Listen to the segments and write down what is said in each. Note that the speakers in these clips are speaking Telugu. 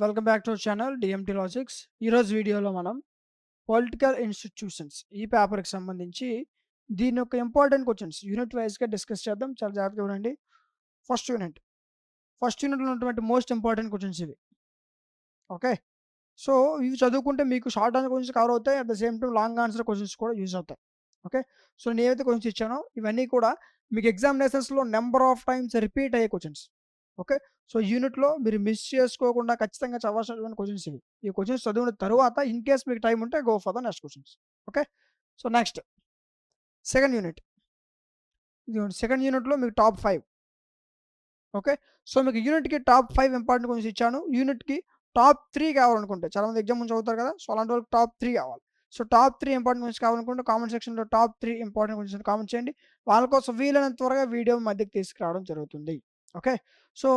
Welcome back to our channel DMT logics. ఈరోజు వీడియోలో మనం పొలిటికల్ ఇన్స్టిట్యూషన్స్ ఈ పేపర్కి సంబంధించి దీని యొక్క ఇంపార్టెంట్ క్వశ్చన్స్ యూనిట్ వైజ్గా డిస్కస్ చేద్దాం. చాలా జాగ్రత్తగా చూడండి. ఫస్ట్ యూనిట్ ఫస్ట్ యూనిట్లో ఉన్నటువంటి మోస్ట్ ఇంపార్టెంట్ క్వశ్చన్స్ ఇవి. ఓకే, సో ఇవి చదువుకుంటే మీకు షార్ట్ ఆన్సర్ క్వశ్చన్స్ కవర్ అవుతాయి. At the same time long answer questions కూడా యూజ్ అవుతాయి. ఓకే, సో నేను ఏవైతే క్వశ్చన్స్ ఇచ్చానో ఇవన్నీ కూడా మీకు ఎగ్జామినేషన్స్లో నెంబర్ ఆఫ్ టైమ్స్ రిపీట్ అయ్యే క్వశ్చన్స్. ఓకే, సో యూనిట్లో మీరు మిస్ చేసుకోకుండా ఖచ్చితంగా చదవాల్సినటువంటి క్వశ్చన్స్ ఇవి. ఈ క్వశ్చన్స్ చదివిన తర్వాత ఇన్ కేస్ మీకు టైం ఉంటే go for the next questions. Okay, so next second unit. ఇది సెకండ్ యూనిట్లో మీకు టాప్ 5. ఓకే, సో మీకు యూనిట్కి టాప్ 5 ఇంపార్టెంట్ క్వశ్చన్స్ ఇచ్చాను. యూనిట్కి టాప్ 3 కావాలనుకుంటే చాలామంది ఎగ్జామ్ నుంచి చదువుతారు కదా, సో అలాంటి వాళ్ళకి టాప్ 3 కావాలి. సో టాప్ 3 ఇంపార్టెంట్ క్వశ్చన్స్ కావాలనుకుంటే కామెంట్ సెక్షన్లో టాప్ 3 ఇంపార్టెంట్ క్వశ్చన్స్ కామెంట్ చేయండి. వాళ్ళ కోసం వీలైనంత త్వరగా వీడియో మధ్యకి తీసుకురావడం జరుగుతుంది. ఓకే, సో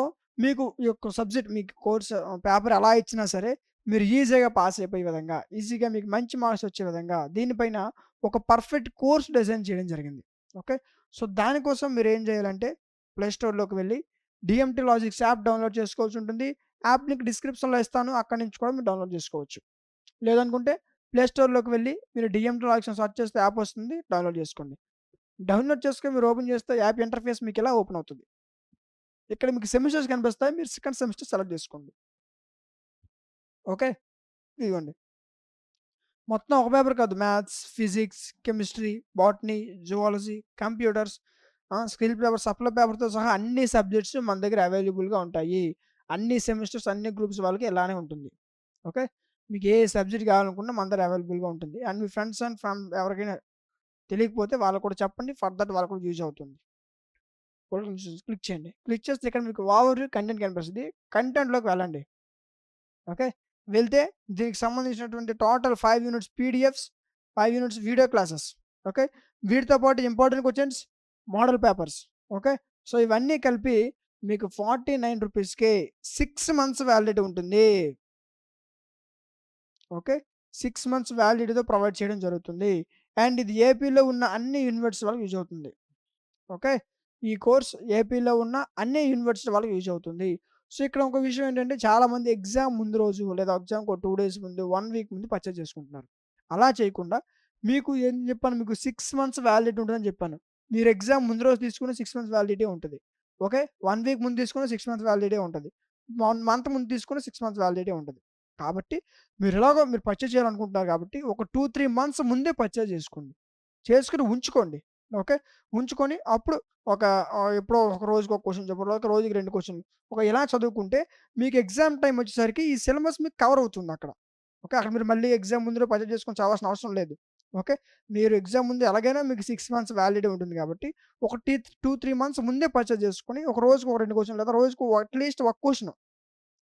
మీకు ఈ యొక్క సబ్జెక్ట్ మీకు కోర్స్ పేపర్ ఎలా ఇచ్చినా సరే మీరు ఈజీగా పాస్ అయిపోయే విధంగా, ఈజీగా మీకు మంచి మార్క్స్ వచ్చే విధంగా దీనిపైన ఒక పర్ఫెక్ట్ కోర్స్ డిజైన్ చేయడం జరిగింది. ఓకే, సో దానికోసం మీరు ఏం చేయాలంటే ప్లే స్టోర్లోకి వెళ్ళి డిఎంటీ లాజిక్స్ యాప్ డౌన్లోడ్ చేసుకోవాల్సి ఉంటుంది. యాప్ లింక్ డిస్క్రిప్షన్లో ఇస్తాను, అక్కడి నుంచి కూడా మీరు డౌన్లోడ్ చేసుకోవచ్చు. లేదనుకుంటే ప్లే స్టోర్లోకి వెళ్ళి మీరు డిఎంటీ లాజిక్స్ అని సెర్చ్ చేస్తే యాప్ వస్తుంది, డౌన్లోడ్ చేసుకోండి. డౌన్లోడ్ చేసుకొని మీరు ఓపెన్ చేస్తే యాప్ ఇంటర్ఫేస్ మీకు ఇలా ఓపెన్ అవుతుంది. ఇక్కడ మీకు సెమిస్టర్స్ కనిపిస్తాయి, మీరు సెకండ్ సెమిస్టర్ సెలెక్ట్ చేసుకోండి. ఓకే, ఇదిగోండి. మొత్తం ఒక పేపర్ కాదు, maths, physics, chemistry, botany, zoology, computers, skill paper, supply పేపర్తో సహా అన్ని సబ్జెక్ట్స్ మన దగ్గర అవైలబుల్గా ఉంటాయి. అన్ని సెమిస్టర్స్ అన్ని గ్రూప్స్ వాళ్ళకి ఇలానే ఉంటుంది. ఓకే, మీకు ఏ సబ్జెక్ట్ కావాలనుకున్నా మన దగ్గర అవైలబుల్గా ఉంటుంది. అండ్ మీ ఫ్రెండ్స్ అండ్ ఎవరికైనా తెలియకపోతే వాళ్ళకు కూడా చెప్పండి, ఫర్దర్ వాళ్ళకు కూడా యూజ్ అవుతుంది. క్లిక్ చేయండి. క్లిక్ చేస్తే ఇక్కడ మీకు ఓవర్ కంటెంట్ కనిపిస్తుంది. కంటెంట్లోకి వెళ్ళండి. ఓకే, వెళ్తే దీనికి సంబంధించినటువంటి total 5 units PDFs, 5 units video classes. Okay, వీటితో పాటు important questions, model papers. Okay, so ఇవన్నీ కలిపి మీకు 49 రూపీస్కే 6 మంత్స్ వ్యాలిడిటీ ఉంటుంది. ఓకే, 6 మంత్స్ వ్యాలిడిటీతో ప్రొవైడ్ చేయడం జరుగుతుంది. అండ్ ఇది ఏపీలో ఉన్న అన్ని యూనివర్సిటీ వాళ్ళకి యూజ్ అవుతుంది. ఓకే, ఈ కోర్స్ ఏపీలో ఉన్న అన్ని యూనివర్సిటీ వాళ్ళకి యూజ్ అవుతుంది. సో ఇక్కడ ఒక విషయం ఏంటంటే చాలామంది ఎగ్జామ్ ముందు రోజు లేదా ఎగ్జామ్‌కి ఒక 2 డేస్ ముందు, 1 వీక్ ముందు పర్చేజ్ చేసుకుంటున్నారు. అలా చేయకుండా మీకు ఏం చెప్పాను, మీకు 6 మంత్స్ వ్యాలిడిటీ ఉంటుందని చెప్పాను. మీరు ఎగ్జామ్ ముందు రోజు తీసుకున్న 6 మంత్స్ వ్యాలిడిటీ ఉంటది. ఓకే, 1 వీక్ ముందు తీసుకున్న 6 మంత్స్ వ్యాలిడిటీ ఉంటది. 1 మంత్ ముందు తీసుకున్న 6 మంత్స్ వ్యాలిడిటీ ఉంటది. కాబట్టి మీరు ఎలాగో మీరు పర్చేజ్ చేయాలనుకుంటున్నారు కాబట్టి ఒక 2, 3 మంత్స్ ముందే పర్చేజ్ చేసుకోండి. చేసుకొని ఉంచుకోండి. ఓకే, ఉంచుకొని అప్పుడు ఒక ఎప్పుడో ఒక రోజుకి ఒక క్వెషన్ చొప్పున, ఒక రోజుకి 2 క్వెషన్‌లు ఇలా చదువుకుంటే మీకు ఎగ్జామ్ టైమ్ వచ్చేసరికి ఈ సిలబస్ మీకు కవర్ అవుతుందక్కడ. ఓకే, అక్కడ మీరు మళ్ళీ ఎగ్జామ్ ముందు పర్చేజ్ చేసుకొని చదవాల్సిన అవసరం లేదు. ఓకే, మీరు ఎగ్జామ్ ముందు ఎలాగైనా మీకు 6 మంత్స్ వ్యాలిడిటీ ఉంటుంది కాబట్టి ఒక 2, 3 మంత్స్ ముందే పర్చేజ్ చేసుకొని ఒక రోజుకి ఒక 2 క్వెషన్‌లు లేదా రోజుకి అట్‌లీస్ట్ ఒక క్వెషన్,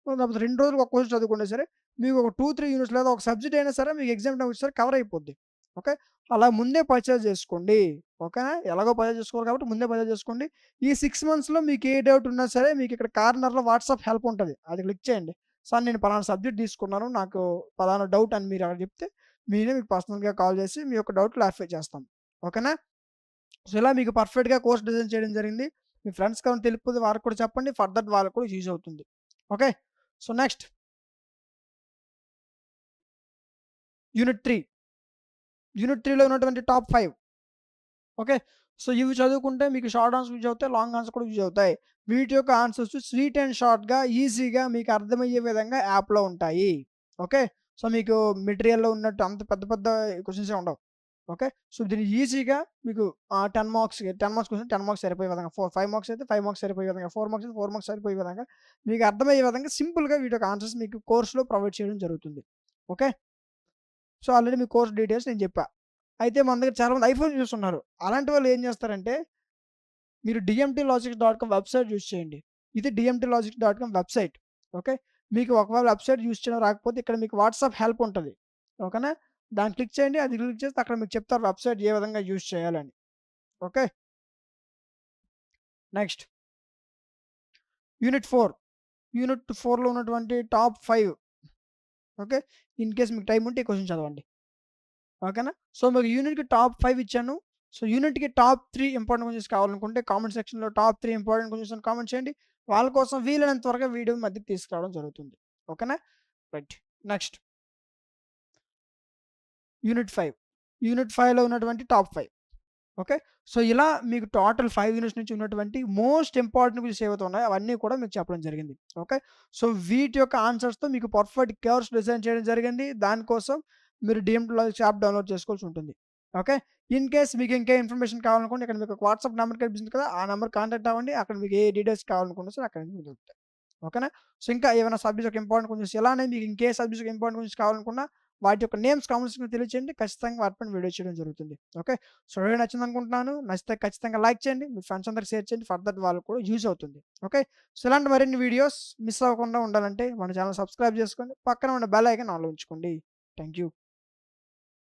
లేకపోతే 2 రోజులకు ఒక క్వెషన్ చదువుకున్నా సరే మీకు ఒక 2, 3 యూనిట్స్ లేదా ఒక సబ్జెక్ట్ అయినా సరే మీకు ఎగ్జామ్ టైమ్ వచ్చేసరికి కవర్ అయిపోద్ది. ఓకే, అలా ముందే పర్చేజ్ చేసుకోండి. ఓకేనా, ఎలాగో పర్చేజ్ చేసుకోవాలి కాబట్టి ముందే పర్చేజ్ చేసుకోండి. ఈ 6 మంత్స్‌లో మీకు ఏ డౌట్ ఉన్నా సరే మీకు ఇక్కడ కార్నర్‌లో వాట్సాప్ హెల్ప్ ఉంటది. అది క్లిక్ చేయండి. సార్ నేను పలానా సబ్జెక్ట్ తీసుకున్నాను, నాకు పలానా డౌట్ అని మీరు అక్కడ చెప్తే మేమే మీకు పర్సనల్‌గా కాల్ చేసి మీ యొక్క డౌట్ క్లారిఫై చేస్తాం. ఓకేనా, సో ఇలా మీకు పర్ఫెక్ట్‌గా కోర్స్ డిజైన్ చేయడం జరిగింది. మీ ఫ్రెండ్స్‌కి ఎవరైనా తెలియకపోతే వారికి కూడా చెప్పండి, ఫర్దర్ వాళ్ళకి కూడా యూజ్ అవుతుంది. Okay, so next unit 3. Unit 3లో ఉన్నటువంటి టాప్ 5. ఓకే, సో ఇవి చదువుకుంటే మీకు షార్ట్ ఆన్సర్స్ యూజ్ అవుతాయి, లాంగ్ ఆన్సర్ కూడా యూజ్ అవుతాయి. వీటి యొక్క ఆన్సర్స్ స్వీట్ అండ్ షార్ట్‌గా ఈజీగా మీకు అర్థమయ్యే విధంగా యాప్‌లో ఉంటాయి. ఓకే, సో మీకు మెటీరియల్‌లో ఉన్నట్టు అంత పెద్ద పెద్ద క్వెషన్సే ఉండవు. ఓకే, సో దీన్ని ఈజీగా మీకు 10 మార్క్స్‌కి 10 మార్క్స్ క్వెషన్ 10 మార్క్స్ సరిపోయే విధంగా, 5 మార్క్స్ అయితే 5 మార్క్స్ సరిపోయే విధంగా, 4 మార్క్స్ అయితే 4 మార్క్స్ సరిపోయే విధంగా మీకు అర్థమయ్యే విధంగా సింపుల్‌గా వీటి యొక్క ఆన్సర్స్ మీకు కోర్స్‌లో ప్రొవైడ్ చేయడం జరుగుతుంది. ఓకే, సో ఆల్రెడీ మీ కోర్స్ డీటెయిల్స్ నేను చెప్పా. అయితే మన దగ్గర చాలామంది ఐఫోన్ యూజర్స్ ఉన్నారు. అలాంటి వాళ్ళు ఏం చేస్తారంటే మీరు dmtlogics.com వెబ్‌సైట్ యూజ్ చేయండి. ఇది dmtlogics.com వెబ్‌సైట్. ఓకే, మీకు ఒకవేళ వెబ్‌సైట్ యూజ్ చేయడం రాకపోతే ఇక్కడ మీకు వాట్సాప్ హెల్ప్ ఉంటది. ఓకేనా, దాన్ని క్లిక్ చేయండి. అది క్లిక్ చేస్తే అక్కడ మీకు చెప్తారు వెబ్‌సైట్ ఏ విధంగా యూజ్ చేయాలని. Okay, next unit 4. యూనిట్ 4లో ఉన్నటువంటి టాప్ 5. ఓకే, ఇన్ కేస్ మీకు టైమ్ ఉంటే ఈ క్వెషన్ చదవండి. ఓకేనా, సో మీకు యూనిట్‌కి టాప్ 5 ఇచ్చాను. సో యూనిట్‌కి టాప్ 3 ఇంపార్టెంట్ క్వెషన్స్ కావాలనుకుంటే కామెంట్ సెక్షన్‌లో టాప్ 3 ఇంపార్టెంట్ క్వెషన్స్ అని కామెంట్ చేయండి. వాళ్ళ కోసం వీలైనంత త్వరగా వీడియో మధ్యకి తీసుకురావడం జరుగుతుంది. ఓకేనా? రైట్. Next unit 5. యూనిట్ 5లో ఉన్నటువంటి టాప్ 5. ఓకే. సో, ఇలా మీకు టోటల్ 5 యూనిట్స్ నుంచి ఉన్నటువంటి మోస్ట్ ఇంపార్టెంట్ క్వెషన్స్ ఏవైతే ఉన్నాయో అవన్నీ కూడా మీకు చెప్పడం జరిగింది. ఓకే. సో, వీటి యొక్క ఆన్సర్స్‌తో మీకు పర్ఫెక్ట్ కర్వ్స్ డిజైన్ చేయడం జరిగింది. దానికోసం మీరు డీఎంటీ లాజిక్స్ యాప్ డౌన్‌లోడ్ చేసుకోవాల్సి ఉంటుంది. ఓకే. ఇన్ కేస్ మీకు ఇంకా ఇన్ఫర్మేషన్ కావాలనుకోండి ఇక్కడ మీకు ఒక వాట్సాప్ నంబర్ కనిపిస్తుంది కదా! ఆ నంబర్‌కి కాంటాక్ట్ అవ్వండి. అక్కడ మీకు ఏ డీటెయిల్స్ కావాలనుకున్నా సరే అక్కడ మీకు దొరుకుతాయి. ఓకేనా? సో, ఇంకా ఏమైనా సబ్జెక్ట్ యొక్క ఇంపార్టెంట్ క్వెషన్స్ ఇలానే మీకు ఇంకే సబ్జెక్ట్ యొక్క ఇంపార్టెంట్ క్వెషన్స్ కావాలనుకున్నా వాటి యొక్క నేమ్స్ కామెంట్స్ కింద తెలియచేయండి. ఖచ్చితంగా వాటిపైన వీడియో చేయడం జరుగుతుంది. ఓకే. సో, వీడియో నచ్చిందనుకుంటున్నాను. నచ్చితే ఖచ్చితంగా లైక్ చేయండి. మీ ఫ్రెండ్స్ అందరికి షేర్ చేయండి. ఫర్దర్ వాళ్ళకి కూడా యూజ్ అవుతుంది. ఓకే. సో, ఇలాంటి మరిన్ని వీడియోస్ మిస్ అవ్వకుండా ఉండాలంటే మన ఛానెల్ సబ్స్క్రైబ్ చేసుకోండి. పక్కన ఉన్న బెల్ ఐకాన్ ఆన్‌లో ఉంచుకోండి. Thank you.